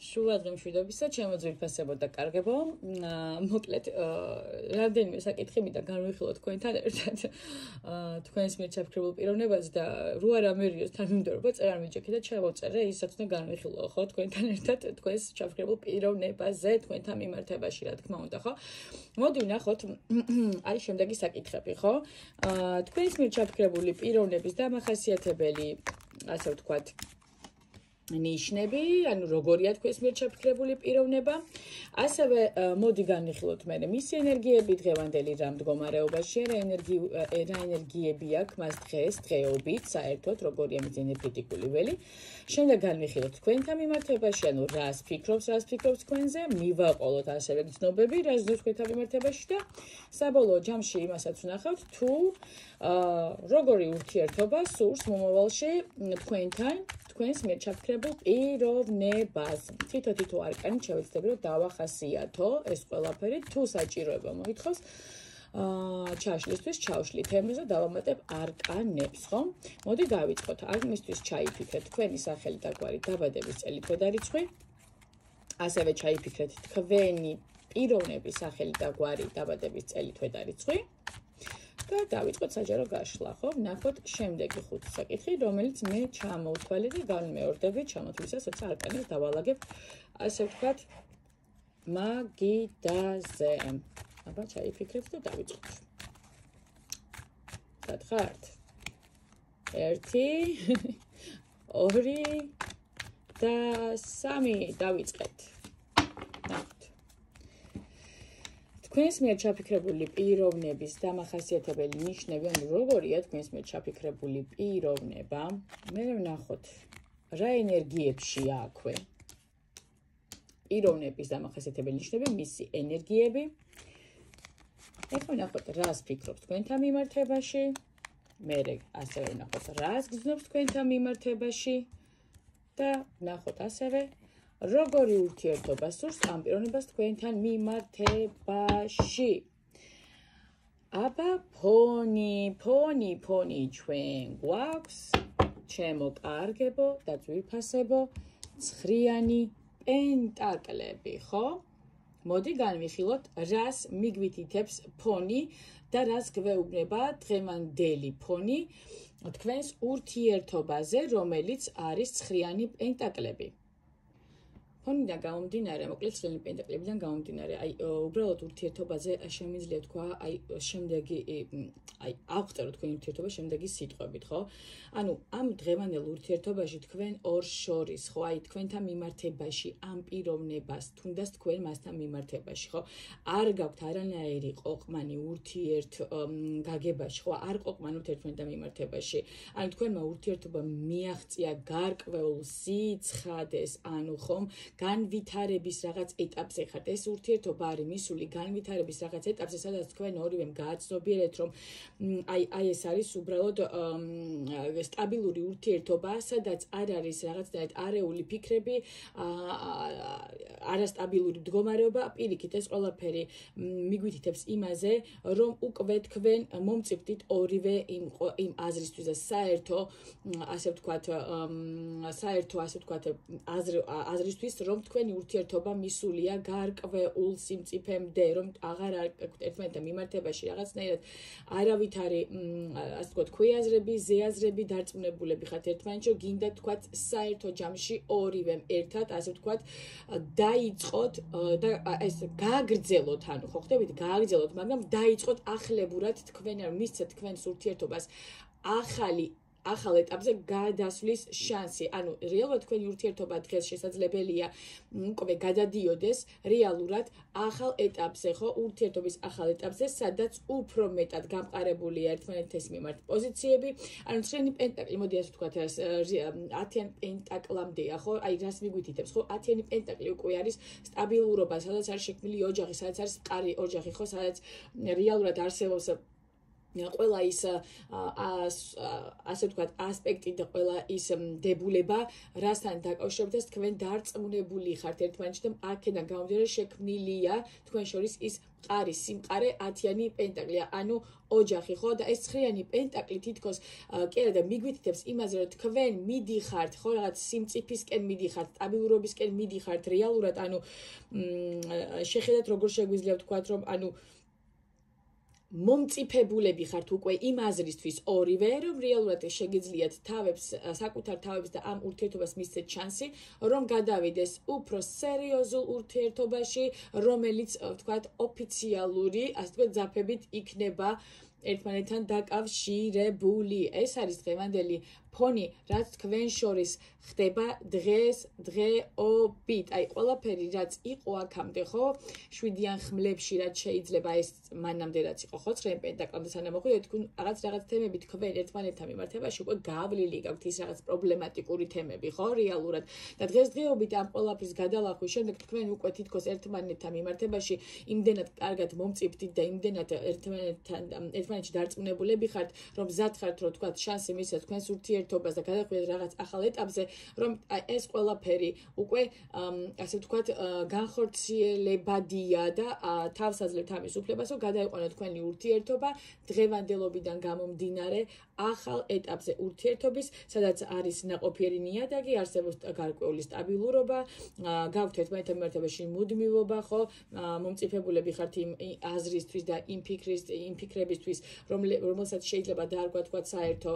შუადღე მშვიდობისა, ჩემო ძვირფასებო და კარგებო. მოკლედ, რამდენიმე საკითხი მინდა განვიხილოთ თქვენთან ერთად. თქვენს მიერ ჩაფიქრებულ პიროვნებაზე და რო არ ამერიოს თანმიმდევრობა წერარ მიჭექი და ჩავოწერე, ისაც უნდა განვიხილო, ხო, თქვენთან ერთად თქვენს ჩაფიქრებულ პიროვნებაზე, თქვენთან მიმართებაში, რა თქმა უნდა, ხო? მოდი ვნახოთ აი შემდეგი საკითხები, ხო? თქვენს მიერ ჩაფიქრებული პიროვნების დამახასიათებელი, ასე ვთქვათ, ნიშნები, ანუ როგორია თქვენს მიერ ჩაფიქრებული პიროვნება. ასევე მოდი განვიხილოთ მე მისი ენერგიები დღევანდელი რა მდგომარეობაშია, რა ენერგიები აქვს მას დღეობით, საერთოდ როგორია მის ენერგეტიკული ველი. შემდეგ განვიხილოთ თქვენთან მიმართებაში, ანუ რას ფიქრობს თქვენზე, მივაყოლოთ ასევე გრძნობები, რას ზუსტ თქვენთან მიმართებაში და საბოლოო ჯამში იმასაც ვნახავთ, თუ როგორი ურთიერთობა სურს მომავალში თქვენს მიერ ჩაფიქრებულ პიროვნებას. თითო არკანი შევეცდები რომ დავახასიათო ეს ყველაფერი, თუ საჭიროება მოითხოვს ჩაშლისთვის, ჩავშლით ემზე და დავამატებ არკანებს, ხო? მოდი დავიწყოთ. არკანისთვის ჩაიფიქრეთ თქვენი სახელი და გვარი, დაბადების წელი, თვე და რიცხვი. ასევე ჩაიფიქრეთ თქვენი პიროვნების სახელი და გვარი, დაბადების წელი, თვე და რიცხვი. და დავიწყოთ საჯარო გაშლა, ხო? ვნახოთ შემდეგი 5 საკითხი, რომელიც მე ჩამოვთვალე და განმეორდები ჩამოთვლისას, როცა არკანებს დავალაგებ, ასე ვთქვათ, მაგიდაზე. აბა ჩაიფიქრეთ და დავიწყოთ. გათხართ? 1 2 და 3 დავიწყეთ. თქვენს მიერ ჩაფიქრებული პიროვნების დამახასიათებელი ნიშნები, ანუ როგორია თქვენს მიერ ჩაფიქრებული პიროვნება, მე ვნახოთ რა ენერგიებში აქვე. პიროვნების დამახასიათებელი ნიშნები, მისი ენერგიები. ეხლა ვნახოთ რას ფიქრობს თქვენთან მიმართებაში. მე ასევე ვნახოთ რას გრძნობს თქვენთან მიმართებაში და ვნახოთ ასევე როგორი ურთიერთობა სურს ამ პიროვნებას თქვენთან მიმართებაში. აბა ფონი ჩვენ გვაქვს, ჩემო კარგებო და ძვირფასებო, ცხრიანი პენტაკლები, ხო? მოდი განვიხილოთ, რას მიგვითითებს ფონი და რას გვეუბნება დღევანდელი ფონი თქვენს ურთიერთობაზე, რომელიც არის ცხრიანი პენტაკლები. ფონიდან გამომდინარე, მოკლედ ცხრიანი პენტაკლებიდან გამომდინარე, უბრალოდ ურთიერთობაზე შემიძლია თქვა, შემდეგი, ავწეროთ თქვენი ურთიერთობა შემდეგი სიტყვებით, ხო? ანუ ამ დღევანდელ ურთიერთობაში თქვენ ორ შორის, ხო, თქვენთან მიმართებაში, ამ პიროვნებას, თუნდაც თქვენ მასთან მიმართებაში, ხო? არ გაქვთ არანაირი ყოყმანი გაგებაში, ხო? არ ყოყმანობთ ერთმანეთთან მიმართებაში. ანუ თქვენმა ურთიერთობა მიაღწია გარკვეულ სიცხადეს, ანუ ხომ განვითარების რაღაც ეტაპზე ხართ. ეს ურთიერთობა არის მისული განვითარების რაღაც ეტაპზე, სადაც თქვენ ორივემ გააცნობიერეთ, რომ აი ეს არის უბრალოდ სტაბილური ურთიერთობა, სადაც არ არის რაღაცნაირად არეული ფიქრები, არასტაბილური მდგომარეობა. პირიქით, ეს ყველაფერი მიგვითითებს იმაზე, რომ უკვე თქვენ მომწიფდით ორივე იმ აზრისთვის და საერთო, ასე ვთქვათ, აზრისთვის, რომ თქვენი ურთიერთობა მისულია გარკვეულ სიმწიფემდე, რომ აღარ აქვთ ერთმანეთთან მიმართებაში რაღაცნაირად არავითარი, ასე ვთქვათ, ქვეაზრები, ზეაზრები, დარწმუნებულები ხართ ერთმანეთში, რომ გინდა თქვათ საერთო ჯამში ორივემ ერთად, ასე ვთქვათ, დაიწყოთ და ეს გააგრძელოთ, ანუ ხო ხდებით, გააგრძელოთ, მაგრამ დაიწყოთ ახლებურად თქვენ, რომ მისცეთ თქვენს ურთიერთობას ახალ ეტაპზე გადასვლის შანსი. ანუ რეალურად თქვენი ურთიერთობა დღეს შესაძლებელია უკვე გადადიოდეს რეალურად ახალ ეტაპზე, ხო? ურთიერთობის ახალ ეტაპზე, სადაც უფრო მეტად გამყარებულია ერთმანეთის მიმართ პოზიციები. ანუ ცხრიანი პენტაკლი, მოდი ასე ვთქვათ, 10-იან პენტაკლამდეა, ხო? რას მიგვითითებს, ხო? 10-იანი პენტაკლი უკვე არის სტაბილურობა, სადაც არის შექმნილი ოჯახი, სადაც არის მყარი ოჯახი, ხო? სადაც რეალურად არსებობს ყველა ის ასე ვთქვათ ასპექტი და ყველა ის დებულება რასთან დაკავშირებდეს თქვენ დარწმუნებული ხართ ერთმანეთში და აქედან გამომდინარე შექმნილია თქვენ შორის ის მყარი სიმყარე 10-იანი პენტაკლი ანუ ოჯახი ხო და ეს 9-იანი პენტაკლი თითქოს კი არა და მიგვითითებს იმაზე რომ თქვენ მიდიხართ ხო რაღაც სიმწიფისკენ მიდიხართ სტაბილურობისკენ მიდიხართ რეალურად ანუ შეხედათ როგორ შეგვიძლია ვთქვათ რომ ანუ მომწიფებულები ხართ უკვე იმ აზრისთვის ორივე, რომ რეალურად შეგიძლიათ თავებს, საკუთარ თავებს და ამ ურთიერთობას მისცეთ შანსი, რომ გადავიდეს უფრო სერიოზულ ურთიერთობაში, რომელიც, ვთქვათ, ოფიციალური, ასე ვთქვათ, ძაფებით იქნება ერთმანეთთან დაკავშირებული. ეს არის დღევანდელი ფონი, რაც თქვენ შორის ხდება დღეობით. აი, ყველაფერი, რაც იყო აქამდე, ხო? 7-იან ხმლებში, რაც შეიძლება ეს მანამდე რაც იყო, ხო? 9 პენტაკლამდე სანამ მოხვიდეთ, თქვენ რაღაც თემები თქვენ ერთმანეთთან მიმართებაში უკვე გავლილი გაქვთ ის რაღაც პრობლემატიკური თემები, ხო? რეალურად. და დღესდღეობით ამ ყველაფრის გადალახვის შემდეგ თქვენ უკვე თითქოს ერთმანეთთან მიმართებაში იმდენად კარგად მომწიფდით და იმდენად ერთმანეთში დარწმუნებულები ხართ, რომ მზად ხართ, რომ თქვათ, შანსი მისცეთ თქვენს ურთიერთობას და გადახვიდეთ რაღაც ახალ ეტაპზე, რომ ეს ყველაფერი უკვე ასე ვთქვათ, განხორციელებადია და თავს აძლევთ ამის უფლებას, რომ გადაიყვანოთ თქვენი ურთიერთობა დღევანდელობიდან გამომდინარე ახალ ეტაპზე ურთიერთობის, სადაც არის ნაყოფიერი ნიადაგი, არსებობს გარკვეული სტაბილურობა, გაქვთ ერთმანეთთან მიმართებაში მუდმივობა, ხო, მომწიფებულები ხართ იმ აზრისთვის და იმ ფიქრებისთვის, რომელსაც შეიძლება დაარქვათ, თქვათ, საერთო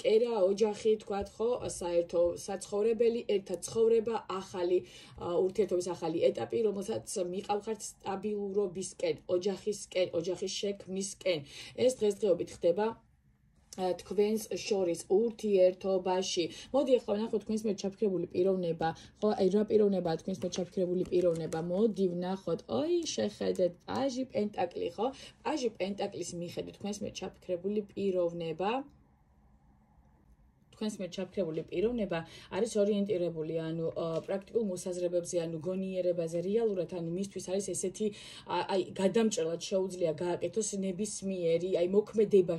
კერა, ოჯახი, თქვათ, ხო, საერთო საცხოვრებელი, ერთად ცხოვრება, ახალი ურთიერთობის ახალი ეტაპი, რომელსაც მიყავხართ სტაბილურობისკენ, ოჯახისკენ, ოჯახის შექმნისკენ. ეს დღესდღეობით ხდება თქვენს შორის ურთიერთობაში. მოდი ახლა ვნახოთ თქვენს მიერ ჩაფიქრებული პიროვნება. ხო, აი რა პიროვნებაა თქვენს მიერ ჩაფიქრებული პიროვნება? მოდი ვნახოთ. ой, შეხედეთ, პაჟი პენტაკლი, ხო? პაჟი პენტაკლის მიხედვით თქვენს მიერ ჩაფიქრებული პიროვნება თქვენს მიერ ჩაფიქრებული პიროვნება არის ორიენტირებული, ანუ პრაქტიკულ მოსაზრებებზე, ანუ გონიერებაზე, რეალურად, ანუ მისთვის არის ესეთი აი გადამჭრელად შეუძლია გააკეთოს ნებისმიერი, აი მოქმედება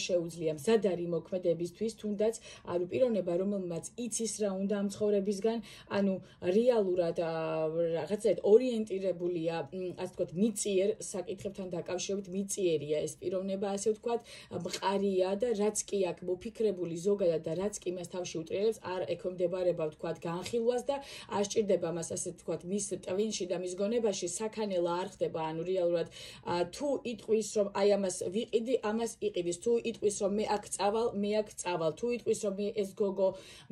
შეუძლია, მზად არის მოქმედებისთვის, თუნდაც ანუ პიროვნება, რომელმაც იცის რა უნდა ამ ცხოვრებისგან, ანუ რეალურად რაღაცა ორიენტირებულია, ასე ვთქვათ, მიწიერ საკითხებთან დაკავშირებით მიწიერია ეს პიროვნება, ასე ვთქვათ, მყარია და რაც კი მოფიქრებული ზოგადად და რაც კი მას თავში უტრიალებს არ ექვემდებარება ვთქვათ განხილვას და არ სჭირდება მას ასე ვთქვათ მის ტვინში და მის გონებაში საქანელა არ ხდება ანუ რეალურად თუ იტყვის რომ აი ამას ვიყიდი ამას იყიდის თუ იტყვის რომ მე აქ წავალ თუ იტყვის რომ ეს გოგო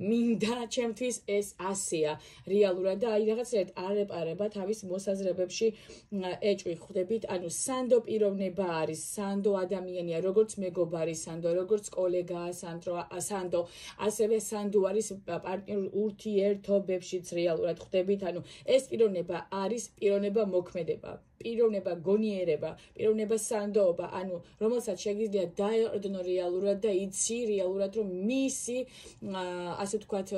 მინდა ჩემთვის ეს ასეა რეალურად და აი რაღაცნაირად არ ეპარება თავის მოსაზრებებში ეჭვი ხვდებით ანუ სანდო პიროვნება არის სანდო ადამიანია როგორც მეგობარი სანდო როგორც კოლეგა სანდო ასევე სანდო არის პარტნიორ ურთიერთობებშიც რეალურად ხვდებით ანუ ეს პიროვნება არის პიროვნება მოქმედება პიროვნება გონიერება პიროვნება სანდოობა ანუ რომელსაც შეგიძლია დაეყრდნო რეალურად და იცი რეალურად რომ მისი ასე ვთქვათ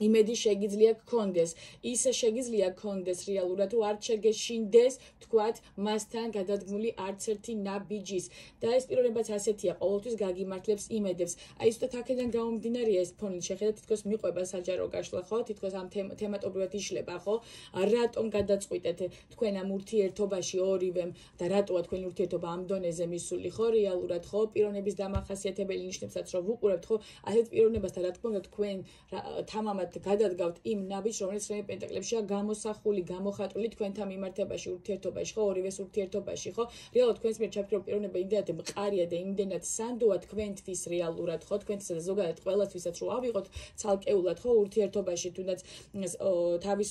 იმედი შეგიძლია გქონდეს ისე შეგიძლია გქონდეს რეალურად თუ არ შეგეშინდეს თქვათ მასთან გადადგმული არც ერთი ნაბიჯის და ეს პიროვნებაც ასეთია ყოველთვის გაგიმართლებს იმედებს აი ზუსტად აქედან გამომდინარეა ეს ფონი შეხედეთ თითქოს მიყვება საჯარო გაშლა ხო თითქოს ამ თემატობრივად იშლება ხო რატომ გადაწყვიტეთ თქვენ ამ ურთიერთობაში ორივემ და რატოა თქვენი ურთიერთობა ამ დონეზე მისული ხო რეალურად ხო პიროვნების დამახასიათებელი ნიშნებსაც რომ ვუყურებთ ხო ასეთ პიროვნებასთან რა თქმა უნდა თქვენ თამამად გადადგავთ იმ ნაბიჯს, რომელიც რემე პენტაკლებშია გამოსახული, გამოხატული თქვენთან მიმართებაში, ურთიერთობაში, ხო, ორივეს ურთიერთობაში, ხო? რეალურად თქვენს მიერ ჩაფიქრებული პიროვნება იმდენად მყარია და იმდენად სანდოა თქვენთვის რეალურად, ხო, თქვენთვის და ზოგადად ყველასთვისაც რომ ავიღოთ ცალკეულად, ხო, ურთიერთობაში, თუნდაც თავის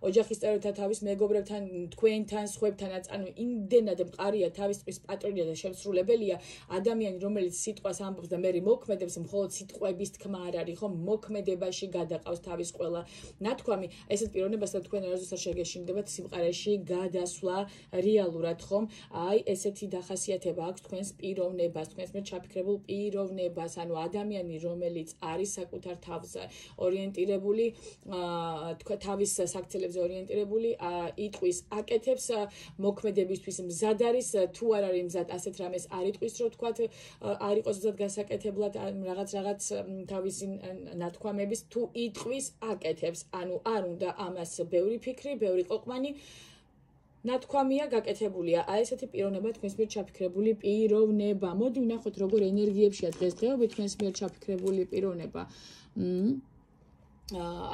ოჯახის წევრებთან, თავის მეგობრებთან, თქვენთან, სხვებთანაც, ანუ იმდენად მყარია თავის ტყვის პატრონია და შემსრულებელია ადამიანი, რომელიც სიტყვას ამბობს და მე მოქმედებს, მხოლოდ სიტყვების თქმა არ არის, ხო, მოქმედებაში გადაყრა გაყავს თავის ყველა ნათქვამი, ესეთ პიროვნებასთან თქვენ არასდროს არ შეგეშინდებათ სიმყარეში გადასვლა რეალურად ხომ? აი, ესეთი დახასიათება აქვს თქვენს პიროვნებას, თქვენს მიერ ჩაფიქრებულ პიროვნებას, ანუ ადამიანი, რომელიც არის საკუთარ თავზე ორიენტირებული, თავის საქციელებზე ორიენტირებული, იტყვის, აკეთებს მოქმედებისთვის მზად არის, თუ არ არის მზად, ასეთ რამეს არ იტყვის, რომ თქვათ არ იყოს მზად გასაკეთებლად რაღაც თავისი ნათქვამების, თუ იტყვის, აკეთებს, ანუ არ უნდა ამას ბევრი ფიქრი, ბევრი ყოყმანი ნათქვამია გაკეთებულია. აი ესეთი პიროვნება თქვენს მიერ ჩაფიქრებული პიროვნება. მოდი ვნახოთ როგორ ენერგიებშია დღესდღეობით თქვენს მიერ ჩაფიქრებული პიროვნება.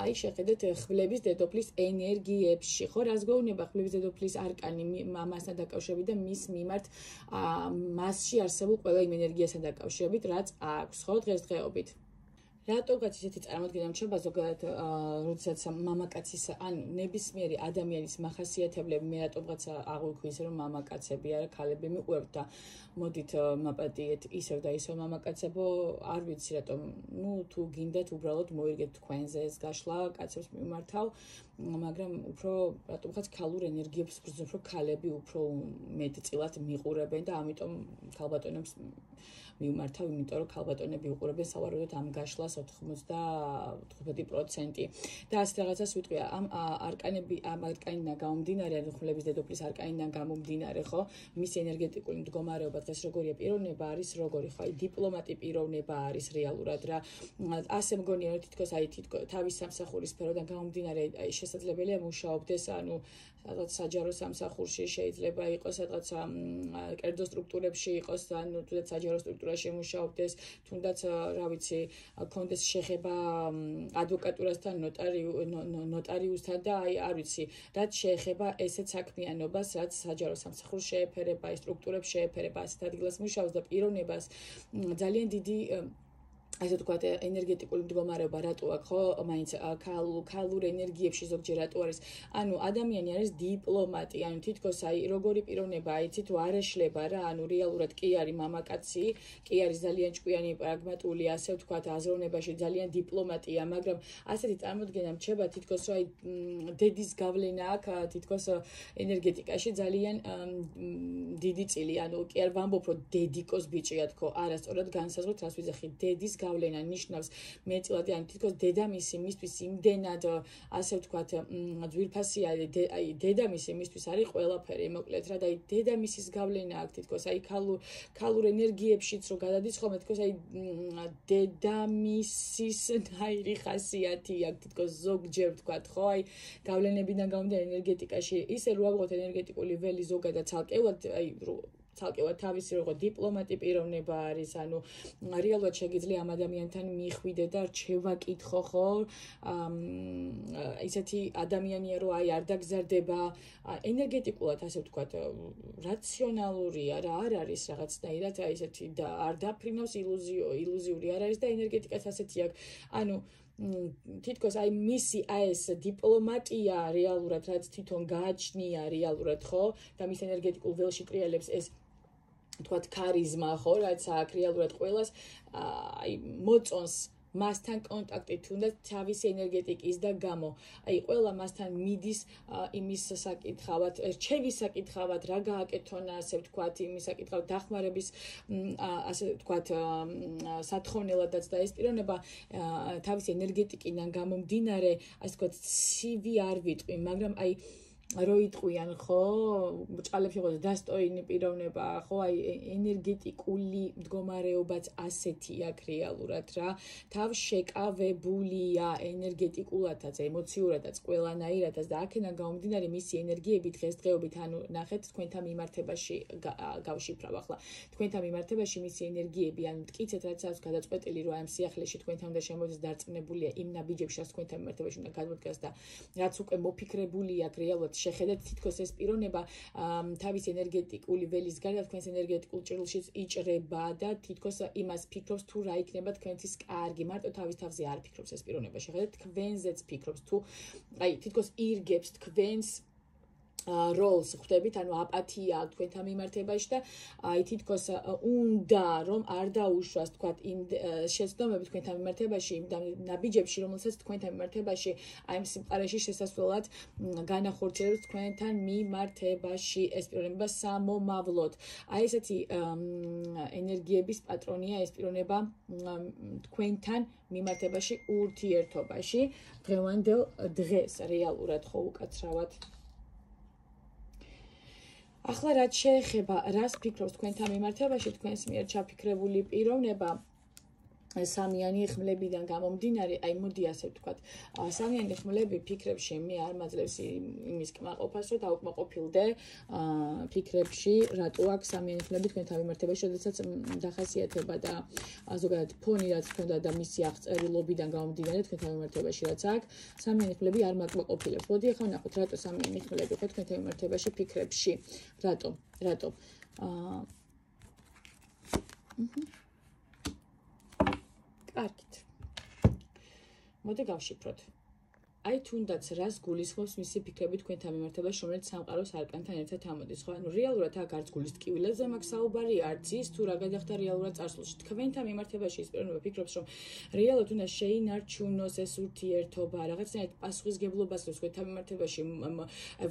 აი შეხედეთ ხვლების დედოფლის ენერგიებში. ხო, რას გვეუბნება ხვლების დედოფლის არკანი მასთან დაკავშირებით და მის მიმართ მასში არსებულ ყველა იმ ენერგიასთან დაკავშირებით, რაც აქვს, ხო, დღესდღეობით. რატომღაც ისეთი წარმოდგენა მრჩება ზოგადად, როდესაც მამაკაცის ან ნებისმიერი ადამიანის მახასიათებლები მე რატომღაც აღვიქვი ისე რომ მამაკაცები არა ქალები მიყურებთ და მოდით მაპატიეთ ისევ და ისევ მამაკაცებო, არ ვიცი რატომ, თუ გინდათ უბრალოდ მოირგეთ თქვენზე ეს გაშლა კაცებს მიმართავ, მაგრამ უფრო რატომღაც ქალურ ენერგიებს ბრძნობ, რომ ქალები უფრო მეტწილად მიყურებენ და ამიტომ ქალბატონებს მიმართავ, იმიტომ რომ ქალბატონები უყურებენ სავარაუდოდ ამ გაშლას 95% და ასე რაღაცას ვიტყვი ამ არკანიდან გამომდინარე, ანუ ხვლების დედოფლის არკანიდან გამომდინარე, ხო? მის ენერგეტიკული მდგომარეობა დღეს როგორია პიროვნება არის როგორი, ხო? აი დიპლომატი პიროვნება არის რეალურად რა. ასე მგონია რომ თითქოს თავის სამსახურის სფეროდან გამომდინარე, აი შესაძლებელია მუშაობდეს, ანუ სადღაც საჯარო სამსახურში შეიძლება იყოს, სადღაც კერძო სტრუქტურებში იყოს, ანუ თუნდაც საჯარო სტრუქტურაში მუშაობდეს, თუნდაც რა ვიცი, კონდეს შეხება ადვოკატურასთან, ნოტარიუსთან და აი არ ვიცი, რაც შეეხება ესეთ საქმიანობას, რაც საჯარო სამსახურს შეეფერება, სტრუქტურებს შეეფერება, ასეთ ადგილას მუშაობს და პიროვნებას ძალიან დიდი ასე ვთქვათ, ენერგეტიკული მდგომარეობა რატო აქვს, ხო? მაინც ქალურ ენერგიებში ზოგჯერ რატო არის? ანუ ადამიანი არის დიპლომატი, ანუ თითქოს აი როგორი პიროვნება, აიცით, არაშლება რა, ანუ რეალურად კი არის მამაკაცი, კი არის ძალიან ჭკვიანი, პრაგმატული, ასე ვთქვათ, აზროვნებაში ძალიან დიპლომატია, მაგრამ ასეთი წარმოდგენა მრჩება თითქოს, რომ აი დედის გავლენა აქვს, თითქოს ენერგეტიკაში ძალიან დიდი წილი, ანუ კი არ ვამბობ, რომ დედიკოს ბიჭია თქო, არასწორად განსაზღვრეთ, რას ვიძახი, დედის გავლენა ნიშნავს მეტწილად, ან თითქოს დედამისი მისთვის იმდენად, ასე ვთქვათ, ძვირფასია, აი დედამისი მისთვის არის ყველაფერი, მოკლედ რა, და აი დედამისის გავლენა აქვს თითქოს, აი ქალურ ენერგიებშიც რო გადადის ხოლმე, თითქოს აი დედამისის ნაირი ხასიათი აქვს თითქოს ზოგჯერ ვთქვათ, ხო, აი გავლენებიდან გამომდინარე ენერგეტიკაში, ისე რო ავიღოთ ენერგეტიკული ველი ზოგადად ცალკეულად, აი ცალკეულად თავისი როგორ დიპლომატი პიროვნება არის, ანუ რეალურად შეგიძლია ამ ადამიანთან მიხვიდე და რჩევა კითხო, ხო? ისეთი ადამიანია, რომ აი არ დაგზარდება, ენერგეტიკულად, ასე ვთქვათ, რაციონალურია რა, არ არის რაღაცნაირად, აი ესეთი და არ დაფრინავს ილუზიური არ არის და ენერგეტიკაც ასეთი აქვს. ანუ თითქოს აი მისი ეს დიპლომატია რეალურად, რაც თვითონ გააჩნია რეალურად, ხო? და მის ენერგეტიკულ ველში ტრიალებს ეს თქვათ ქარიზმა, ხო, რაც აქვს რეალურად ყველას, აი მოწონს მასთან კონტაქტი, თუნდაც თავისი ენერგეტიკის და გამო. აი ყველა მასთან მიდის იმის საკითხავად, რჩევის საკითხავად, რა გააკეთონ, ასე ვთქვათ, იმის საკითხავად, დახმარების, ასე ვთქვათ, სათხოვნელადაც და ეს პიროვნება თავისი ენერგეტიკიდან გამომდინარე, ასე ვთქვათ, ცივი არ ვიტყვი, მაგრამ აი რო იტყვიან, ხო, ბრჭყალებში იყო დასტოინი პიროვნება, ხო, აი ენერგეტიკული მდგომარეობაც ასეთი აქვს რეალურად რა. თავშეკავებულია ენერგეტიკულადაც, ემოციურადაც, ყველანაირადაც და აქედან გამომდინარე მისი ენერგიები დღესდღეობით, ანუ ნახეთ თქვენთან მიმართებაში გავშიფრავ ახლა. თქვენთან მიმართებაში მისი ენერგიები, ანუ მტკიცეთ, რაც აქვს გადაწყვეტილი, რომ ამ სიახლეში თქვენთან უნდა შემოდის დარწმუნებულია იმ ნაბიჯებში, რაც თქვენთან მიმართებაში უნდა გადმოდგას და რაც უკვე მოფიქრებული აქვს რეალურად შეხედეთ თითქოს ეს პიროვნება თავის ენერგეტიკული ველის გარდა თქვენს ენერგეტიკულ ჭრილშიც იჭრება და თითქოს იმას ფიქრობს თუ რა იქნება თქვენთვის კარგი, მარტო თავის თავზე არ ფიქრობს ეს პიროვნება, შეხედეთ თქვენზეც ფიქრობს, თუ აი თითქოს ირგებს თქვენს როლს ხვდებით, ანუ აპათია თქვენთან მიმართებაში და აი თითქოს უნდა რომ არ დაუშვას თქვა იმ შეცდომები თქვენთან მიმართებაში, იმ ნაბიჯებში, რომელსაც თქვენთან მიმართებაში აი იმ სიმყარეში შესასვლელად განახორციელებს თქვენთან მიმართებაში ეს პიროვნება სამომავლოდ. აი ესეთი ენერგიების პატრონია ეს პიროვნება თქვენთან მიმართებაში ურთიერთობაში დღევანდელ დღეს რეალურად ხო უკაცრავად. ახლა რაც შეეხება რას ფიქრობს თქვენთან მიმართებაში თქვენს მიერ ჩაფიქრებული პიროვნება სამიანი ხმლებიდან გამომდინარე, აი მოდი ასე ვთქვათ, სამიანი ხმლები ფიქრებში მე არ მაძლევს იმის კმაყოფას, რომ დაუკმაყოფილდე ფიქრებში, რატო აქვს სამიანი ხმლები თქვენთან მიმართებაში, როდესაც დახასიათება და ზოგადად ფონი რაც თქვენდა და მისი აღწერილობიდან გამომდინარე თქვენთან მიმართებაში რაც აქვს, სამიანი ხმლები არ მაკმაყოფილებს. მოდი ახლა ვნახოთ, რატო სამიანი ხმლები ხო თქვენთან მიმართებაში ფიქრებში, რატო? კარგით. მოდი გავშიფროთ. აი თუნდაც რას გულისხმობს მისი ფიქრები თქვენთან მიმართებაში, რომელიც სამყაროს არკანთან ერთად ამოდის, ხო? ანუ რეალურად აქ არც გულის ტკივილებზე მაქვს საუბარი, არც ის თუ რა გადახდა რეალურად წარსულში. თქვენთან მიმართებაში ის პიროვნება ფიქრობს, რომ რეალურად უნდა შეინარჩუნოს ეს ურთიერთობა, რაღაცნაირად პასუხისგებლობას გზობს თქვენთან მიმართებაში,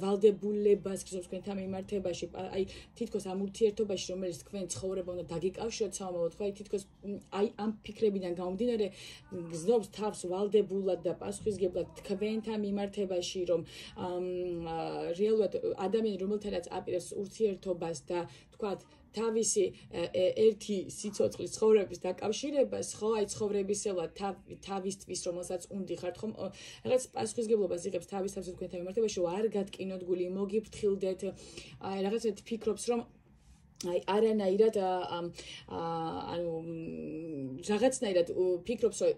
ვალდებულებას გზობს თქვენთან მიმართებაში, აი თითქოს ამ ურთიერთობაში, რომელიც თქვენ ცხოვრება უნდა დაგიკავშიროთ სამომავლოდ, ხო? აი თითქოს აი ამ ფიქრებიდან გამომდინარე გზობს თავს ვალდებულად და პასუხისგებლად თქვენთან მიმართებაში, რომ რეალურად ადამიანი, რომელთანაც აპირებს ურთიერთობას და თქვათ თავისი ერთი სიცოცხლის ცხოვრების დაკავშირებას, ხო, აი ცხოვრებისეულად თავისთვის, რომელსაც უნდიხართ, ხო, რაღაც პასუხისგებლობას იღებს თავის თავს თქვენთან მიმართებაში, რომ არ გატკინოთ გული, მოგიფრთხილდეთ, აი რაღაცა ფიქრობს, რომ აი არანაირად ანუ რაღაცნაირად ფიქრობს, რომ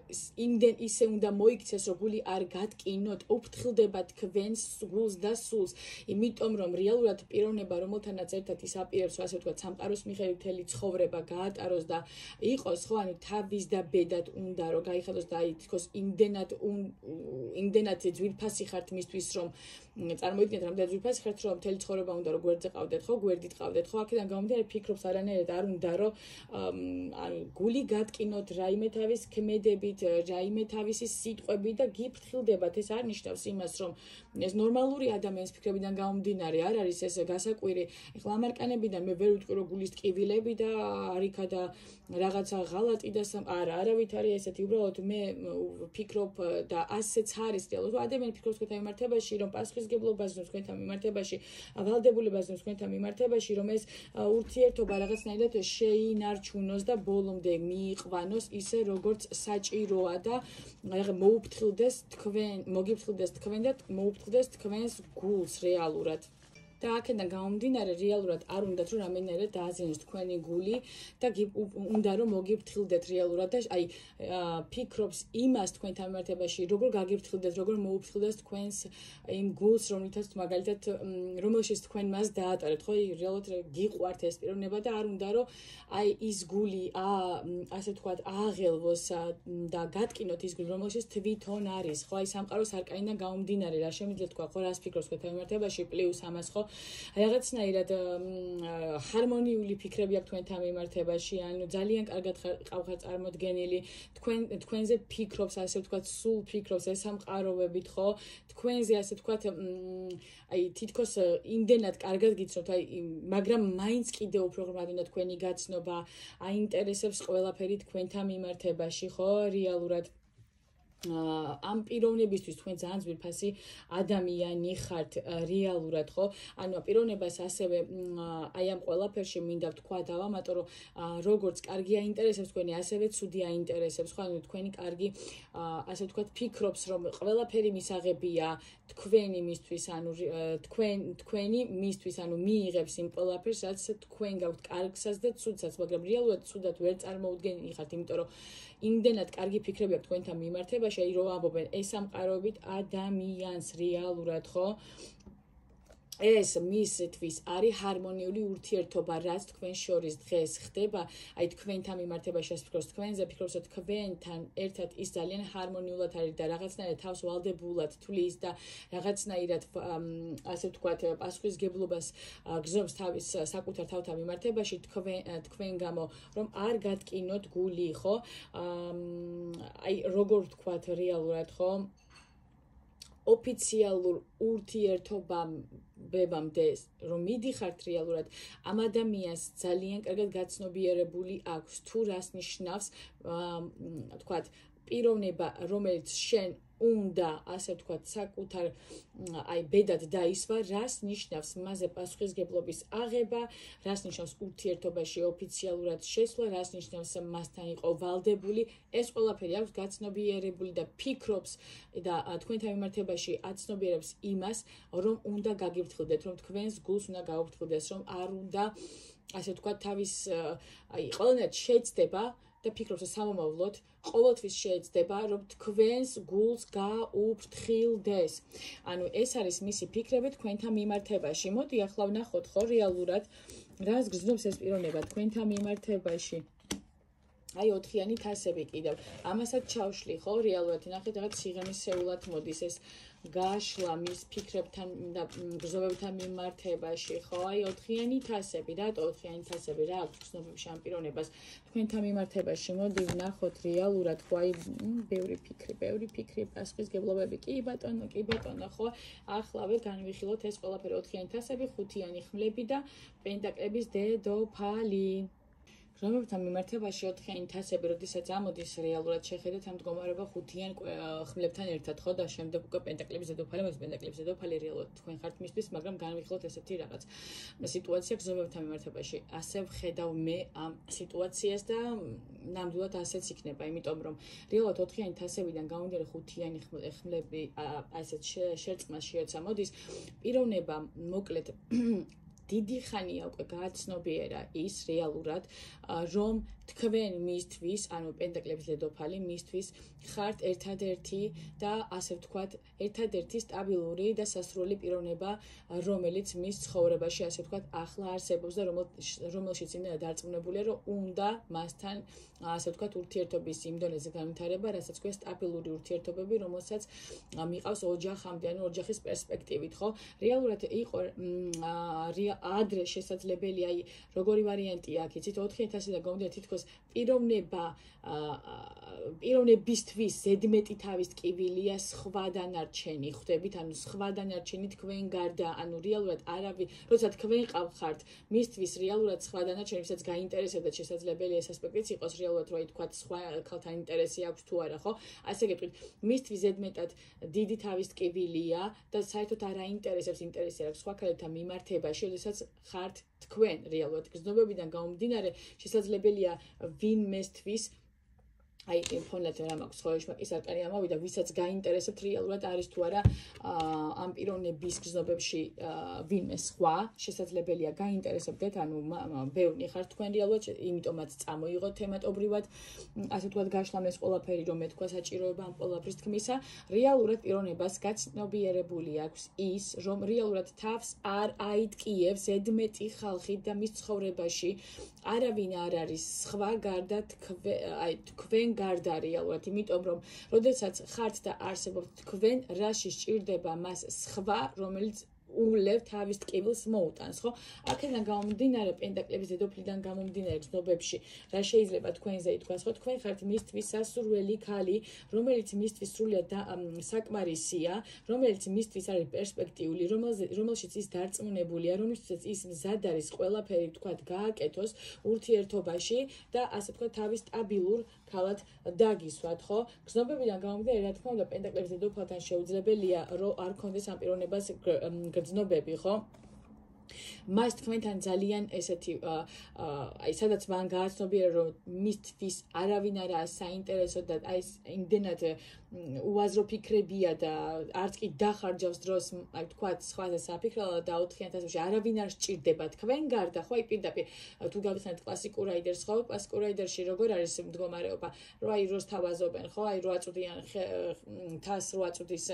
იმდენ ისე უნდა მოიქცეს, რომ გული არ გატკინოთ, უფრთხილდება თქვენს გულს და სულს, იმიტომ რომ რეალურად პიროვნება, რომელთანაც ერთად ის აპირებს, ასე ვთქვათ, სამყაროს მიხედვით მთელი ცხოვრება გაატაროს და იყოს, ხო, ანუ თავის და ბედად უნდა რომ გაიხადოს და აი თქოს იმდენად ძვირფასი ხართ მისთვის, რომ წარმოიდგინეთ, რამდენად ძვირფასი ხართ, რომ მთელი ცხოვრება უნდა რომ გვერდზე ყავდეთ, ხო, გვერდით ყავდეთ, ხო, აქედან გამომდინარე ფიქრობს არანაირად არ უნდა რომ ანუ გული გატკინოთ რაიმე თავის ქმედებით, რაიმე თავისი სიტყვებით და გიფრთხილდებათ. ეს არ ნიშნავს იმას, რომ ეს ნორმალური ადამიანის ფიქრებიდან გამომდინარე არ არის ეს გასაკვირი. ეხლა ამ არკანებიდან მე ვერ ვიტყვი რომ გულის ტკივილები და არიქა და რაღაცა ღალატი და არა, არავით არის ესეთი, უბრალოდ მე ვფიქრობ და ასეც არის რეალურად. ადამიანი ფიქრობს თქვენთან მიმართებაში, რომ პასუხისგებლობას ზნობს თქვენთან მიმართებაში, ვალდებულებას ზნობს თქვენთან მიმართებაში, რომ ეს ურთიერთობა რაღაცნაირად შეინარჩუნოს და ბოლომდე მიიყვანოს ისე როგორც საჭიროა და მოუფრთხილდეს თქვენ და მოუფრთხილდეს თქვენს გულს რეალურად. და აქედან გამომდინარე რეალურად არ უნდათ რომ რამენერად დააზიანოს თქვენი გული და უნდა რომ მოგიფრთხილდეთ რეალურად და აი ფიქრობს იმას თქვენთან მიმართებაში, როგორ გაგიფრთხილდეთ, როგორ მოუფრთხილდეს თქვენს იმ გულს, რომლითაც მაგალითად რომელშიც თქვენ მას დაატარეთ, ხო, რეალურად გიყვართ ეს პიროვნება და არ უნდა რომ აი ის გული ასე ვთქვათ აღელვოს და გატკინოთ ის გული, რომელშიც თვითონ არის, ხო, აი სამყაროს არკანიდან გამომდინარე, რა შემიძლია თქვა, ხო, რას ფიქრობს თქვენთან მიმართებაში, პლუს ამას, ხო, რაღაცნაირად ჰარმონიული ფიქრები აქვს თქვენთან მიმართებაში, ანუ ძალიან კარგად ყავხარ წარმოდგენილი, თქვენზე ფიქრობს, ასე ვთქვათ, სულ ფიქრობს ეს სამყაროებით, ხო? თქვენზე ასე ვთქვათ, აი თითქოს იმდენად კარგად გიცნობთ, აი მაგრამ მაინც კიდე უფრო ღრმად უნდა თქვენი გაცნობა, აინტერესებს ყველაფერი თქვენთან მიმართებაში, ხო? რეალურად ამ პიროვნებისთვის თქვენ ძალიან ძვირფასი ადამიანი ხართ რეალურად, ხო? ანუ პიროვნებას ასევე აი ამ ყველაფერში მინდა ვთქვა დავამატო, რომ როგორც კარგი აინტერესებს თქვენი, ასევე ცუდი აინტერესებს, ხო? ანუ თქვენი კარგი ასე ვთქვათ, ფიქრობს, რომ ყველაფერი მისაღებია თქვენი მისთვის, ანუ თქვენი მისთვის, ანუ მიიღებს იმ ყველაფერს, რაც თქვენ გაქვთ კარგსაც და ცუდსაც, მაგრამ რეალურად ცუდად ვერ წარმოუდგენელი ხართ, იმიტომ რომ იმდენად კარგი ფიქრები აქვს თქვენთან მიმართებაში, აი რომ ამბობენ ეს სამყაროებით ადამიანს რეალურად, ხო? ეს მისთვის არის ჰარმონიული ურთიერთობა, რაც თქვენ შორის დღეს ხდება, აი თქვენთან მიმართებაში ფიქრობს თქვენზე, ფიქრობს რომ თქვენთან ერთად ის ძალიან ჰარმონიულად არის და რაღაცნაირად თავს ვალდებულად თulis და რაღაცნაირად ასე ვთქვათ, პასუხისგებლობას გრძნობს თავის საკუთარ თავთან მიმართებაში თქვენ გამო, რომ არ გატკინოთ გული, ხო? აი როგორ ვთქვათ რეალურად, ხო? ოფიციალურ ურთიერთობამდე რომ მიდიხართ რეალურად ამ ადამიანს ძალიან კარგად გაცნობიერებული აქვს თუ რას ნიშნავს თქვათ პიროვნება რომელიც შენ უნდა ასე ვთქვათ საკუთარ აი ბედად დაისვა რას ნიშნავს მასზე პასუხისგებლობის აღება რას ნიშნავს ურთიერთობაში ოფიციალურად შესვლა რას ნიშნავს მასთან იყო ვალდებული ეს ყველაფერი აქვს გაცნობიერებული და ფიქრობს და თქვენთან მიმართებაში აცნობიერებს იმას რომ უნდა გაგიფრთხილდეთ რომ თქვენს გულს უნდა გაუფრთხილდეს რომ არ უნდა ასე ვთქვათ თავის აი ყველანაირად შეეცდება და ფიქრობს სამომავლოდ ყოველთვის შეეცდება რომ თქვენს გულს გაუფრთხილდეს. ანუ ეს არის მისი ფიქრები თქვენთან მიმართებაში. მოდი ახლა ვნახოთ ხო რეალურად რას გრძნობს ეს პიროვნება თქვენთან მიმართებაში. აი 4-იანი თასები კიდევ. ამასაც ჩავშლი ხო რეალურად ნახეთ რაღაც სიღრმისეულად მოდის ეს გაშლა მის ფიქრებთან და გრძნობებთან მიმართებაში ხო აი 4-იანი თასები რატო 4-იანი თასები რა აქვს გრძნობებში ამ პიროვნებას თქვენთან მიმართებაში მოდი ვნახოთ რეალურად ხო აი ბევრი ფიქრი პასუხისგებლობები კი ბატონო ხო ახლავე განვიხილოთ ეს ყველაფერი 4-იანი თასები 5-იანი ხმლები და პენტაკლების დედოფალი გრძნობებთან მიმართებაში 4-იანი თასები, როდესაც ამოდის რეალურად შეხედეთ ამ მდგომარეობა 5-იან ხმლებთან ერთად, ხო და შემდეგ უკვე პენტაკლების დედოფალი, მოდის პენტაკლების დედოფალი რეალურად თქვენ ხართ მისთვის, მაგრამ განვიხილოთ ესეთი რაღაც სიტუაცია გრძნობებთან მიმართებაში. ასე ვხედავ მე ამ სიტუაციას და ნამდვილად ასეც იქნება, იმიტომ რომ რეალურად 4-იანი თასებიდან გამომდინარე 5-იანი ხმლები ასეთ შერწყმაში როცა მოდის, პიროვნება მოკლედ დიდი ხანია უკვე გააცნობიერა ის რეალურად რომ თქვენ მისთვის, ანუ პენტაკლების დედოფალი მისთვის ხართ ერთადერთი და ასე ვთქვათ, ერთადერთი სტაბილური და სასრული პიროვნება, რომელიც მის ცხოვრებაში ასე ვთქვათ, ახლა არსებობს და რომელშიც იმდენად დარწმუნებულია, რომ უნდა მასთან ასე ვთქვათ, ურთიერთობის იმ დონეზე განვითარება, რასაც ქვია სტაბილური ურთიერთობები, რომელსაც მიყავს ოჯახამდე, ანუ ოჯახის პერსპექტივით, ხო? რეალურად იყო ადრე შესაძლებელია, აი, როგორი ვარიანტია აქ, იცით, 4-იანი თასიდან გამომდინარე თითქოს პიროვნებისთვის ზედმეტი თავის ტკივილია სხვა დანარჩენი ხვდებით, ანუ სხვა დანარჩენი თქვენ გარდა, ანუ რეალურად არავინ, როცა თქვენ ყავხართ, მისთვის რეალურად სხვა დანარჩენი, ვისაც გაინტერესებდათ შესაძლებელია ეს ასპექტიც იყოს რეალურად, რომ თქვა სხვა ქალთან ინტერესი აქვს თუ არა, ხო? ასე გეტყვით, მისთვის ზედმეტად დიდი თავის ტკივილია და საერთოდ არ აინტერესებს ინტერესი აქვს სხვა ქალებთან მიმართებაში, როდესაც ხართ თქვენ რეალურად გრძნობებიდან გამომდინარე შესაძლებელია ვინმესთვის აი ფონად რა მაქვს ხოლმე საკარი ამავიდა ვისაც გაინტერესებთ რეალურად არის თუ არა ამ პიროვნების გრძნობებში ვინმე სხვა შესაძლებელია გაინტერესებდეთ ანუ ბევრი ხარ თქვენ რეალურად იმიტომაც წამოიღოთ თემატობრივად ასე ვთქვათ გაშლამ ეს ყველაფერი რომ მე თქვა საჭიროება ამ ყველაფრის თქმისა რეალურად პიროვნებას გაცნობიერებული აქვს ის რომ რეალურად თავს არ აიტკიებს ზედმეტი ხალხი და მის ცხოვრებაში არავინ არ არის სხვა გარდა თქვენ გარდა რეალურად, იმიტომ რომ როდესაც ხართ და არსებობთ თქვენ, რაში სჭირდება მას სხვა, რომელიც ულევ თავის ტკივილს მოუტანს, ხო? აქედან გამომდინარე პენტაკლების დედოფლიდან გამომდინარე გრძნობებში, რა შეიძლება თქვენზე ითქვას, ხო? თქვენ ხართ მისთვის სასურველი ქალი, რომელიც მისთვის სრულიად საკმარისია, რომელიც მისთვის არის პერსპექტიული, რომელშიც ის დარწმუნებულია, რომელშიც ის მზად არის ყველაფერი, თქვათ, გააკეთოს ურთიერთობაში და ასე ვთქვათ, თავის სტაბილურ ქალად დაგისვათ, ხო? გრძნობებიდან გამომდინარე, რა თქმა უნდა, პენტაკლების დედოფალთან შეუძლებელია, რომ არ კონდეს ამ პიროვნებას გრძნობები, ხო? მას თქვენთან ძალიან ესეთი აი სადაც მან გააცნობიერა რომ მისთვის არავინ არაა საინტერესო და აი იმდენად უაზრო ფიქრებია და არც კი დახარჯავს დროს, აი თქვათ, სხვაზე საფიქრებად და 4-იან თასებში არავინ არ სჭირდება თქვენ გარდა, ხო, აი პირდაპირ თუ გავიხსენებთ კლასიკურ რაიდერს, ხო, კლასიკურ რაიდერში როგორ არის მდგომარეობა, რომ აი როს თავაზობენ, ხო, აი 8 წუთიან თას 8 წუთის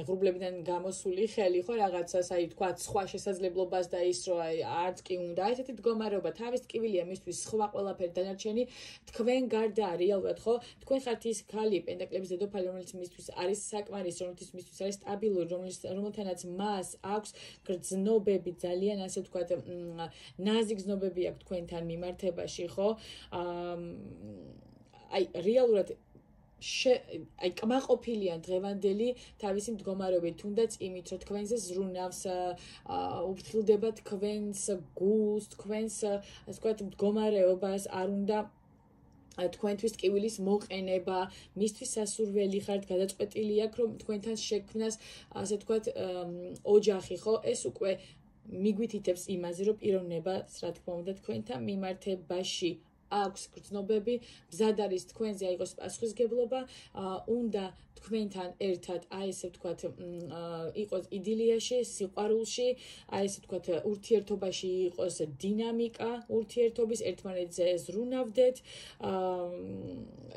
ღრუბლებიდან გამოსული ხელი, ხო, რაღაცას, აი თქვათ, სხვა შესაძლებლობას და ის რომ აი არც კი უნდა ესეთი მდგომარეობა, თავის ტკივილია მისთვის სხვა ყველაფერი დანარჩენი თქვენ გარდა რეალურად, ხო, თქვენ ხართ ის ქალი პენტაკლების დედოფალი, რომელიც მისთვის არის საკმარის, რომელიც მისთვის არის სტაბილური, რომელთანაც მას აქვს გრძნობები, ძალიან ასე ვთქვათ, ნაზი გრძნობები აქვს თქვენთან მიმართებაში, ხო? აი რეალურად აი კმაყოფილია დღევანდელი თავისი მდგომარეობით, თუნდაც იმით, რომ თქვენზე ზრუნავს, უფრთხილდება თქვენს გულს, თქვენს ასე ვთქვათ მდგომარეობას, არ უნდა თქვენთვის ტკივილის მოყენება, მისთვის სასურველი ხართ, გადაწყვეტილი აქვს, რომ თქვენთან შექმნას, ასე ვთქვათ, ოჯახი, ხო? ეს უკვე მიგვითითებს იმაზე, რომ პიროვნებას, რა თქმა უნდა, თქვენთან მიმართებაში აქვს გრძნობები, მზად არის თქვენზე აიღოს პასუხისგებლობა, უნდა თქვენთან ერთად, აი ესე ვთქვათ, იყოს იდილიაში, სიყვარულში, აი ესე ვთქვათ, ურთიერთობაში იყოს დინამიკა, ურთიერთობის, ერთმანეთზე ზრუნავდეთ,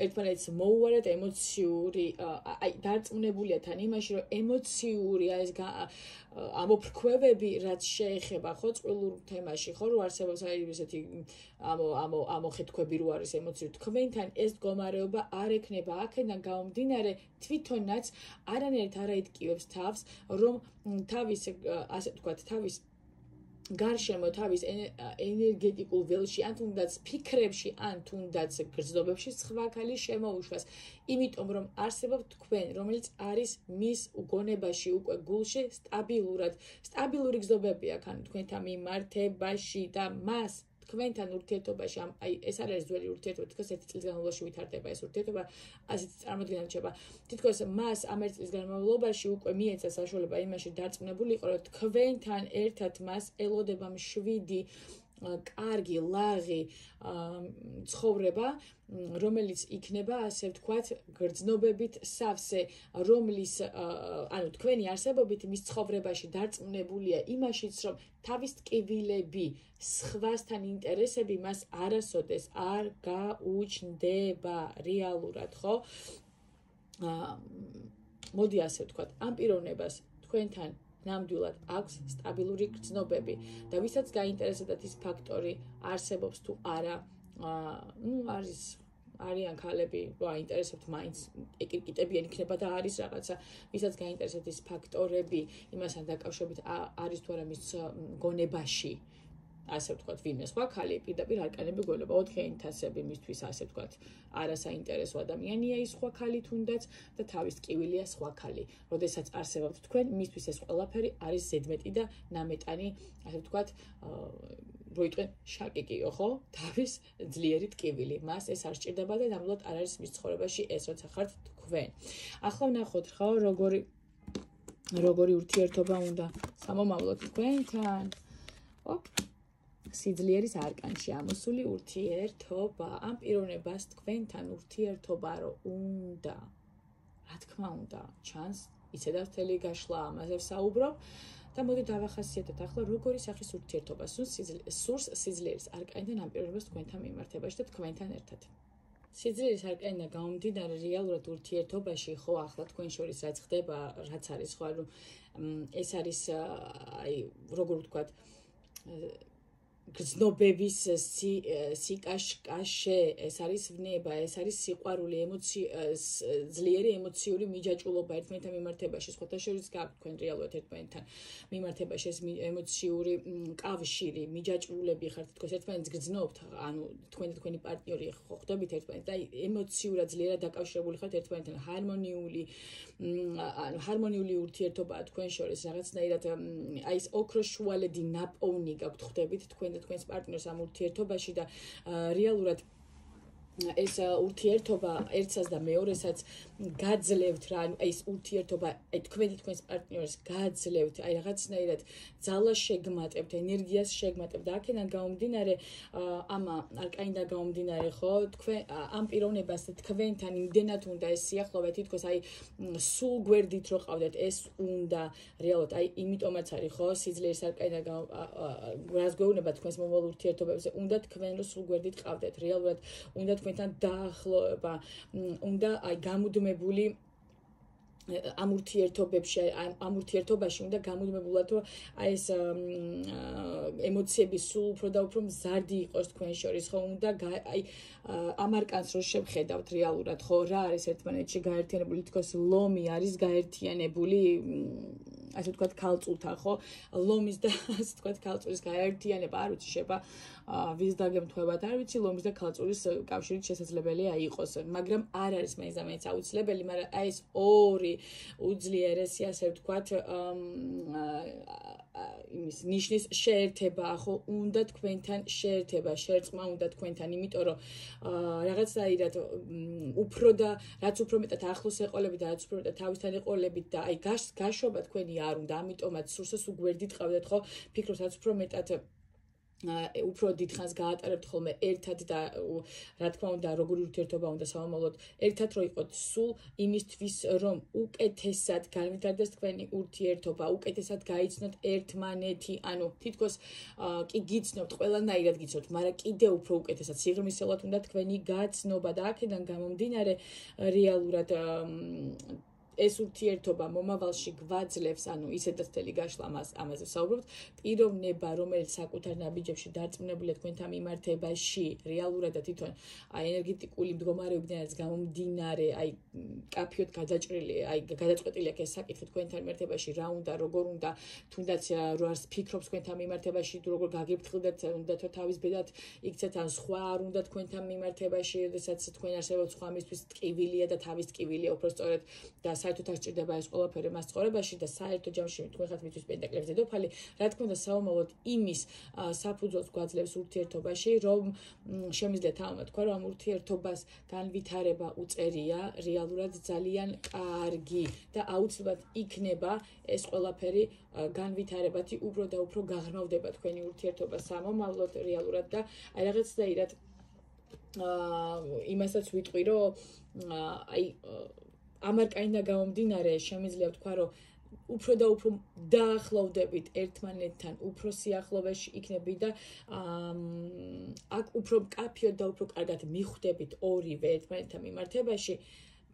ერთმანეთს მოუვარეთ, ემოციური, აი დარწმუნებულია თან იმაში, რომ ემოციური აი ეს ამოფრქვევები, რაც შეეხება ხო წყვილურ თემაში, ხო რომ არსებობს აი ესეთი ამოხეთქვები რო არის ემოციური, თქვენთან ეს მდგომარეობა არ ექნება აქედან გამომდინარე, თვითონაც არანაირად არ აიტკივებს თავს, რომ თავის ასე ვთქვათ, თავის გარშემო თავის ენერგეტიკულ ველში, ან თუნდაც ფიქრებში, ან თუნდაც გრძნობებში სხვა ქალი შემოუშვას. იმიტომ რომ არსებობთ თქვენ, რომელიც არის მის გონებაში, უკვე გულში სტაბილური გრძნობები აქვს ან თქვენთან მიმართებაში და მას თქვენთან ურთიერთობაში, აი ეს არ არის ძველი ურთიერთობა, თითქოს 1 წლის განმავლობაში ვითარდება ეს ურთიერთობა, ასეთ წარმოდგენა რჩება. თითქოს მას ამ 1 წლის განმავლობაში უკვე მიეცა საშუალება იმაში დარწმუნებული იყო, რომ თქვენთან ერთად მას ელოდება მშვიდი, კარგი, ლაღი ცხოვრება, რომელიც იქნება, ასე ვთქვათ, გრძნობებით სავსე, რომლის, ანუ თქვენი არსებობით მის ცხოვრებაში დარწმუნებულია იმაშიც, რომ თავის ტკივილები, სხვასთან ინტერესები მას არასოდეს არ გაუჩნდება რეალურად, ხო? მოდი ასე ვთქვათ, ამ პიროვნებას თქვენთან ნამდვილად აქვს სტაბილური გრძნობები და ვისაც გაინტერესებდათ ის ფაქტორი არსებობს თუ არა, არიან ქალები, რა აინტერესებთ მაინც ეკირკიტებიან იქნება და არის რაღაცა, ვისაც გაინტერესებთ ის ფაქტორები, იმასთან დაკავშირებით არის თუ არა მის გონებაში, ასე ვთქვათ, ვინმე სხვა ქალი პირდაპირ არკანები გონება 4-იანი თასები მისთვის, ასე ვთქვათ, არასაინტერესო ადამიანია ის სხვა ქალი თუნდაც და თავის ტკივილია სხვა ქალი. როდესაც არსებობთ თქვენ, მისთვის ეს ყველაფერი არის ზედმეტი და ნამეტანი, ასე ვთქვათ, როიტყვენ შაკიკიო, ხო? თავის ძლიერი ტკივილი. მას ეს არ სჭირდება და ნამდვილად არ არის მის ცხოვრებაში ეს, როცა ხართ თქვენ. ახლა ვნახოთ, ხო, როგორი ურთიერთობა უნდა სამომავლოდ თქვენთან. სიძლიერის არკანში ამოსული ურთიერთობა, ამ პიროვნებას თქვენთან ურთიერთობა რო უნდა, რა თქმა უნდა, ჩანს, იცედავს მთელი გაშლა, ამაზე ვსაუბრობ და მოდი დავახასიათოთ ახლა როგორი სახის ურთიერთობა სურს სიძლიერის არკანიდან ამ პიროვნებას თქვენთან მიმართებაში და თქვენთან ერთად. სიძლიერის არკანიდან გამომდინარე რეალურად ურთიერთობაში, ხო, ახლა თქვენ შორის რაც ხდება, რაც არის, ხო, ანუ ეს არის აი როგორ ვთქვათ, გრძნობების სიკაშკაშე, ეს არის ვნება, ეს არის სიყვარული, ძლიერი ემოციური მიჯაჭვულობა ერთმანეთთან მიმართებაში, სხვათა შორის გაქვთ თქვენ რეალურად ერთმანეთთან მიმართებაში ეს ემოციური კავშირი, მიჯაჭვულები ხართ, თქოს ერთმანეთს გრძნობთ, ანუ თქვენ და თქვენი პარტნიორი ხო ხდებით ერთმანეთს და იმოციურად ძლიერად დაკავშირებული ხართ ერთმანეთთან, ჰარმონიული ურთიერთობაა თქვენ შორის, რაღაცნაირად აი ეს ოქროშუალედი ნაპოვნი გაქვთ ხდებით თქვენ და თქვენს პარტნიორს ამ ურთიერთობაში და რეალურად ეს ურთიერთობა ერთსაც და მეორესაც გაძლევთ რა, ეს ურთიერთობა, თქვენს პარტნიორს გაძლევთ, რაღაცნაირად ძალას შეგმატებთ, ენერგიას შეგმატებთ და აქედან გამომდინარე, ამა არკანიდან გამომდინარე, ხო, თქვენ ამ პიროვნებას თქვენთან იმდენად უნდა ეს სიახლოვე, თითქოს სულ გვერდით რო ყავდეთ, ეს უნდა რეალურად, იმიტომაც არის, ხო, სიძლიერის არკანიდან რას გვეუბნება თქვენს მომავალ ურთიერთობებზე, უნდა თქვენ რო სულ გვერდით ყავდეთ, რეალურად უნდა თქვენთან დაახლოება, უნდა გამუდმებული ამ ურთიერთობაში უნდა გამუდმებულად რომ ეს ემოციები სულ უფრო და უფრო მზარდი იყოს თქვენ შორის, ხო, უნდა ამ არკანს რო შევხედავთ რეალურად, ხო, რა არის ერთმანეთში გაერთიანებული, თქოს ლომი არის გაერთიანებული ასე ვთქვათ ქალწულთან, ხო, ლომის და ასე ვთქვათ ქალწულის გაერთიანება, არ ვიცი შეება ვის დაგემთხვევათ, არ ვიცი, ლომის და ქალწულის კავშირით შესაძლებელია იყოს, მაგრამ არ არის მაინც და მაინც აუცილებელი, მაგრამ ეს ორი უძლიერესი, ასე ვთქვათ, იმის ნიშნის შეერთება, ხო, უნდა თქვენთან შეერთება, შერწყმა უნდა თქვენთან, იმიტომ რომ რაღაცნაირად უფრო და რაც უფრო მეტად ახლოს ეყოლებით და რაც უფრო მეტად თავისთან ეყოლებით და გაშვება თქვენი არ უნდა, ამიტომაც სურსას უგვერდით ყავდეთ, ხო, ფიქრობთ რაც უფრო მეტად უფრო დიდხანს გაატარებთ ხოლმე ერთად და რა თქმა უნდა როგორი ურთიერთობა უნდა სამომავლოდ ერთად რო იყოთ სულ იმისთვის რომ უკეთესად განვითარდეს თქვენი ურთიერთობა, უკეთესად გაიცნოთ ერთმანეთი, ანუ თითქოს კი გიცნობთ, ყველანაირად გიცნობთ, მაგრამ კიდე უფრო უკეთესად სიღრმისეულად უნდა თქვენი გაცნობა და აქედან გამომდინარე რეალურად ეს ურთიერთობა მომავალში გვაძლევს, ანუ ისედაც მთელი გაშლა ამაზე ვსაუბრობთ, პიროვნება, რომელიც საკუთარ ნაბიჯებში დარწმუნებულია თქვენთან მიმართებაში, რეალურად და თვითონ ენერგეტიკული მდგომარეობიდან გამომდინარე, კაფიოდ გადაჭრილი, გადაწყვეტილი აქვს ეს საკითხი თქვენთან მიმართებაში, რა უნდა, როგორ უნდა, თუნდაც რო არს ფიქრობს თქვენთან მიმართებაში, როგორ გაგიფრთხილდეთ, უნდა თუ თავის ბედად იქცეთ, ან სხვა არ უნდა თქვენთან მიმართებაში, როდესაც თქვენ არსებობთ სხვა მისთვის ტკივილია და თავის ტკივილია, უბრალოდ და საერთოდ არ სჭირდება ეს ყველაფერი მას ცხოვრებაში და საერთო ჯამში თქვენ ხართ მისთვის პენტაკლების დედოფალი, რა თქმა უნდა საომალოდ იმის საფუძველს გვაძლევს ურთიერთობაში, რომ შემიძლია თამამად თქვა, რომ ამ ურთიერთობას განვითარება უწერია, რეალურად ძალიან კარგი და აუცილებლად იქნება ეს ყველაფერი განვითარებათი უფრო და უფრო გაღრმავდება თქვენი ურთიერთობა სამომავლოდ რეალურად და რაღაცნაირად იმასაც ვიტყვი, რომ ამ არკანიდან გამომდინარე შემიძლია ვთქვა, რომ უფრო და უფრო დაახლოვდებით ერთმანეთთან, უფრო სიახლოვეში იქნებით და აქ უფრო მკაფიოდ და უფრო კარგად მიხვდებით ორივე ერთმანეთთან მიმართებაში,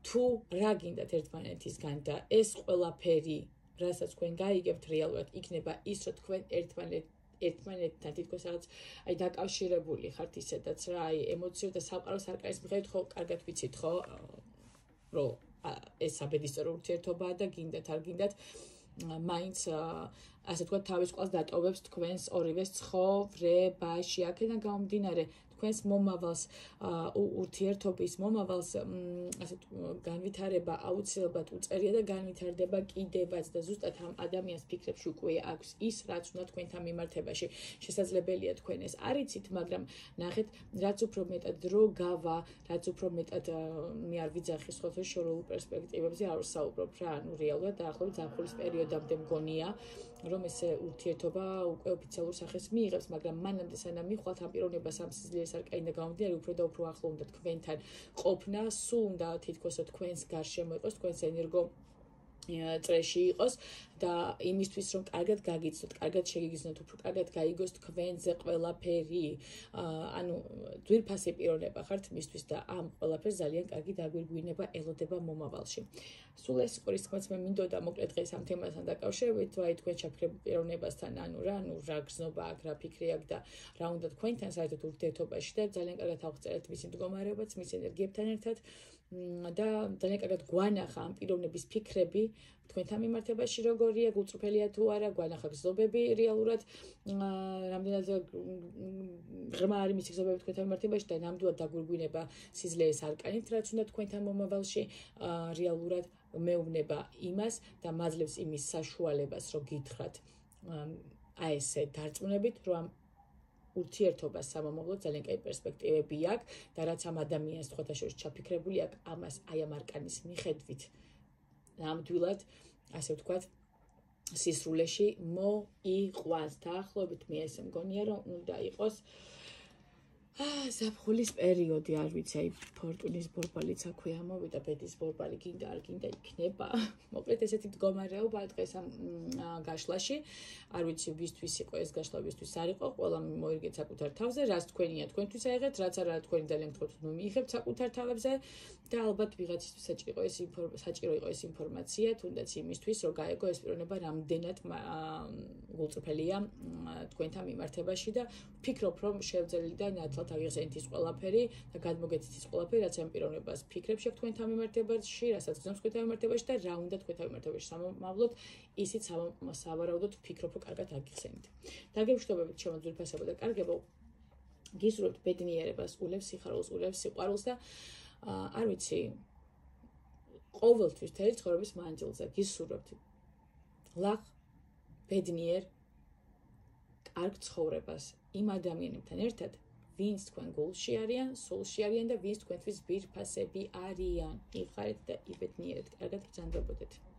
თუ რა გინდათ ერთმანეთისგან და ეს ყველაფერი, რასაც თქვენ გაიგებთ რეალურად, იქნება ის, რომ თქვენ ერთმანეთთან თითქოს რაღაც დაკავშირებული ხართ ისედაც რა, ემოციურ და სამყაროს არკანის მიხედვით ხო კარგად ვიცით, ხო, რომ ეს საბედისწერო ურთიერთობაა და გინდათ არ გინდათ მაინც ასე ვთქვათ თავის ყველას დატოვებს თქვენს ორივეს ცხოვრებაში. აქედან გამომდინარე თქვენს მომავალს ურთიერთობის მომავალს ასე განვითარება აუცილებლად უწერია და განვითარდება კიდევაც და ზუსტად ამ ადამიანს ფიქრებში უკვე აქვს ის, რაც უნდა თქვენთან მიმართებაში. შესაძლებელია თქვენ ეს არ იცით, მაგრამ ნახეთ, რაც უფრო მეტად დრო გავა, რაც უფრო მეტად მე არ ვიძახი სხვათა შორეულ პერსპექტივებზე არ ვსაუბრობ რა, ანუ რეალურად დაახლოებით ზაფხულის პერიოდამდე მგონია, რომ ეს ურთიერთობა უკვე ოფიციალურ სახეს მიიღებს, მაგრამ მანამდე სანამ მიხვალთ ამ პიროვნებას ამ სიძლიერის არკანიდან გამომდინარე უფრო და უფრო ახლო უნდა თქვენთან ყოფნა, სულ უნდა თითქოს თქვენს გარშემო იყოს, თქვენს ენერგო წრეში იყოს და იმისთვის რომ კარგად გაგიცნოთ, კარგად შეგიგრძნოთ, უფრო კარგად გაიგოს თქვენზე ყველაფერი, ანუ ძვირფასი პიროვნება ხართ მისთვის და ამ ყველაფერს ძალიან კარგი დაგვირგვინება ელოდება მომავალში. სულ ეს ყურის თქმაც მე მინდოდა მოკლედ დღეს ამ თემასთან დაკავშირებით, თქვენ ჩაფიქრებულ პიროვნებასთან, ანუ რა გრძნობა აქვს, რა ფიქრი აქვს და რა უნდა თქვენთან საერთოდ ურთიერთობაში და ძალიან კარგად ავწერეთ მისი მდგომარეობაც, მის ენერგიებთან ერთად და ძალიან კარგად გვანახა ამ პიროვნების ფიქრები თქვენთან მიმართებაში როგორია, გულწრფელია თუ არა, გვანახა გრძნობები რეალურად რამდენად ღრმა არის მისი გრძნობები თქვენთან მიმართებაში და ნამდვილად დაგვირგვინება სიძლიერის არკანით, რაც უნდა თქვენთან მომავალში რეალურად მეუბნება იმას და მაძლევს იმის საშუალებას, რომ გითხრათ ესე დარწმუნებით, რომ ურთიერთობას სამომავლოდ ძალიან კაი პერსპექტივები აქვს და რაც ამ ადამიანს სხვათა შორის ჩაფიქრებული აქვს, ამას აი ამ არკანის მიხედვით ნამდვილად, ასე ვთქვათ, სისრულეში მოიყვანს. დაახლოებით მე ესე მგონია, რომ უნდა იყოს ზაფხულის პერიოდი, არ ვიცი, აი ფორტუნის ბორბალიც აქვე ამოვიდა, ბედის ბორბალი გინდა არ გინდა იქნება. მოკლედ ესეთი მდგომარეობა დღეს ამ გაშლაში. არ ვიცი ვისთვის იყო ეს გაშლა, ვისთვის არ იყო, ყველა მოირგეთ საკუთარ თავზე, რაც თქვენია თქვენთვის აიღეთ, რაც არა თქვენი ძალიან გთხოვთ მიიღებთ საკუთარ თავებზე და ალბათ ვიღაცისთვის საჭირო იყო ეს ინფორმაცია, თუნდაც იმისთვის, რომ გაეგო ეს პიროვნება რამდენად გულწრფელია თქვენთან მიმართებაში და ვფიქრობ, რომ შევძელი და ნათლად აღიხსენით ის ყველაფერი და გადმოგეცით ის ყველაფერი, რაც ამ პიროვნებას ფიქრებში აქვს თქვენთან მიმართებაში, რასაც გძნობს თქვენთან მიმართებაში და რა უნდა თქვენთან მიმართებაში სამომავლოდ, ისიც სავარაუდოდ ვფიქრობ, რომ კარგად აღიხსენით. დაგემშვიდობებით ჩემო ძვირფასებო და კარგებო, გისურვებთ ბედნიერებას, ულევს სიხარულს, ულევს სიყვარულს და არ ვიცი, ყოველთვის მთელი ცხოვრების მანძილზე გისურვებთ ლაღ, ბედნიერ, კარგ ცხოვრებას იმ ადამიანებთან ერთად, ვინც თქვენ გულში არიან, სულში არიან და ვინც თქვენთვის ძვირფასები არიან. იხარეთ და იბედნიერეთ. კარგად ბრძანდებოდეთ.